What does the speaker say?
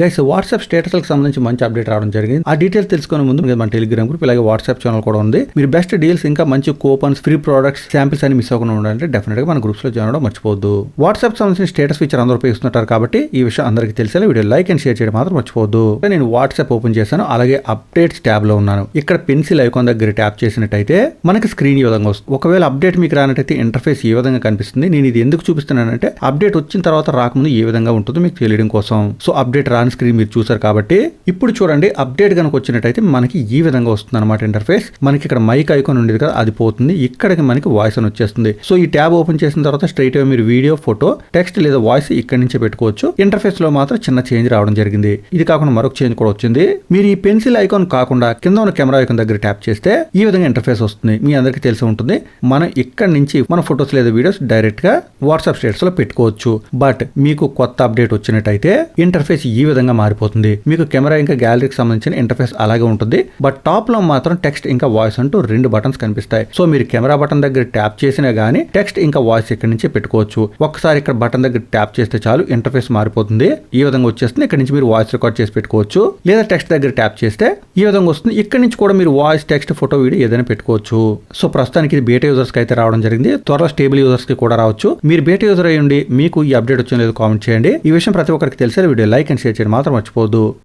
Guys WhatsApp స్టేటస్లకు సంబంధించి మంచి update రావడం జరిగింది. ఆ డీటెయిల్స్ తెలుసుకునే ముందు మన టెలిగ్రామ్ గ్రూప్ అలాగే వాట్సాప్ ఛానల్ కూడా ఉంది. మీరు బెస్ట్ డీల్స్ ఇంకా మంచి కూపన్స్ ఫ్రీ ప్రొడక్ట్స్ శాంపిల్స్ అని మిస్ అవ్వకుండా ఉండాలంటే డెఫినెట్ గా మన గ్రూప్స్ లో జాయిన్ అవ్వడం మర్చిపోవద్దు. వాట్సాప్ సంబంధించిన స్టేటస్ ఫీచర్ అందరూ ఉపయోగిస్తుంటారు కాబట్టి ఈ విషయం అందరికీ తెలిసేలా వీడియో లైక్ అండ్ షేర్ చేయడం మాత్రం మర్చిపోవద్దు. నేను వాట్సాప్ ఓపెన్ చేశాను, అలాగే అప్డేట్స్ ట్యాబ్ లో ఉన్నాను. ఇక్కడ పెన్సిల్ ఐకాన్ దగ్గర ట్యాప్ చేసినట్టయితే మనకి స్క్రీన్ ఈ విధంగా వస్తుంది. ఒకవేళ అప్డేట్ మీకు రానట్టయితే ఇంటర్ఫేస్ ఈ విధంగా కనిపిస్తుంది. నేను ఇది ఎందుకు చూపిస్తున్నానంటే అప్డేట్ వచ్చిన తర్వాత రాకముందు ఏ విధంగా ఉంటుందో మీకు తెలియడం కోసం. సో అప్డేట్ రాని స్క్రీన్ మీరు చూసారు కాబట్టి ఇప్పుడు చూడండి, అప్డేట్ కనుక వచ్చినట్టయితే మనకి ఈ విధంగా వస్తుంది అనమాట ఇంటర్ఫేస్. మనకి ఇక్కడ మైక్ ఐకాన్ ఉండేది కదా, అది పోతుంది. ఇక్కడికి మనకి వాయిస్ అని వచ్చేస్తుంది. సో ఈ ట్యాబ్ ఓపెన్ చేసిన తర్వాత స్ట్రైట్ గా మీరు వీడియో, ఫోటో, టెక్స్ట్ లేదా వాయిస్ ఇక్కడి నుంచే పెట్టుకోవచ్చు. ఇంటర్ఫేస్ లో మాత్రం చిన్న చేంజ్ రావడం జరిగింది. ఇది కాకుండా మరొక చేంజ్ కూడా వచ్చింది. మీరు ఈ పెన్సిల్ ఐకాన్ కాకుండా కింద ఉన్న కెమెరా ఐకాన్ దగ్గర ట్యాప్ చేస్తే ఈ విధంగా ఇంటర్ఫేస్ వస్తుంది. మీ అందరికీ తెలిసి ఉంటుంది. మనం ఇక్కడ నుంచి మన ఫోటోస్ లేదా వీడియోస్ డైరెక్ట్ గా వాట్సాప్ స్టేటస్ లో పెట్టుకోవచ్చు. బట్ మీకు కొత్త అప్డేట్ వచ్చినట్టయితే ఇంటర్ఫేస్ ఈ విధంగా మారిపోతుంది. మీకు కెమెరా ఇంకా గ్యాలరీకి సంబంధించిన ఇంటర్ఫేస్ అలాగే ఉంటుంది. బట్ టాప్ లో మాత్రం టెక్స్ట్ ఇంకా వాయిస్ అంటూ రెండు బటన్స్ కనిపిస్తాయి. సో మీరు కెమెరా బటన్ దగ్గర ట్యాప్ చేసినా గానీ టెక్స్ట్ ఇంకా వాయిస్ ఇక్కడ నుంచి పెట్టుకోవచ్చు. ఒక్కసారి ఇక్కడ బటన్ దగ్గర ట్యాప్ చేస్తే చాలు ఇంటర్ఫేస్ మారిపోతుంది. ఈ విధంగా వచ్చేస్తుంది. ఇక్కడ నుంచి మీరు వాయిస్ రికార్డ్ చేసి పెట్టుకోవచ్చు. లేదా టెక్స్ట్ దగ్గర ట్యాప్ చేస్తే ఈ విధంగా వస్తుంది. ఇక్కడ నుంచి కూడా మీరు వాయిస్, టెక్స్ట్, ఫోటో, వీడియో ఏదైనా పెట్టుకోవచ్చు. సో ప్రస్తుతానికి ఇది బీటా యూజర్స్ కి అయితే రావడం జరిగింది. త్వరలో స్టేబుల్ యూజర్స్ కి కూడా రావచ్చు. మీరు బీటా యూజర్ అయ్యండి, మీకు ఈ అప్డేట్ వచ్చిందో లేదో కామెంట్ చేయండి. ఈ విషయం ప్రతి ఒక్కరికి తెలిసే వీడియో లైక్ అండ్ షేర్ చేయడం మాత్రం మర్చిపోవద్దు.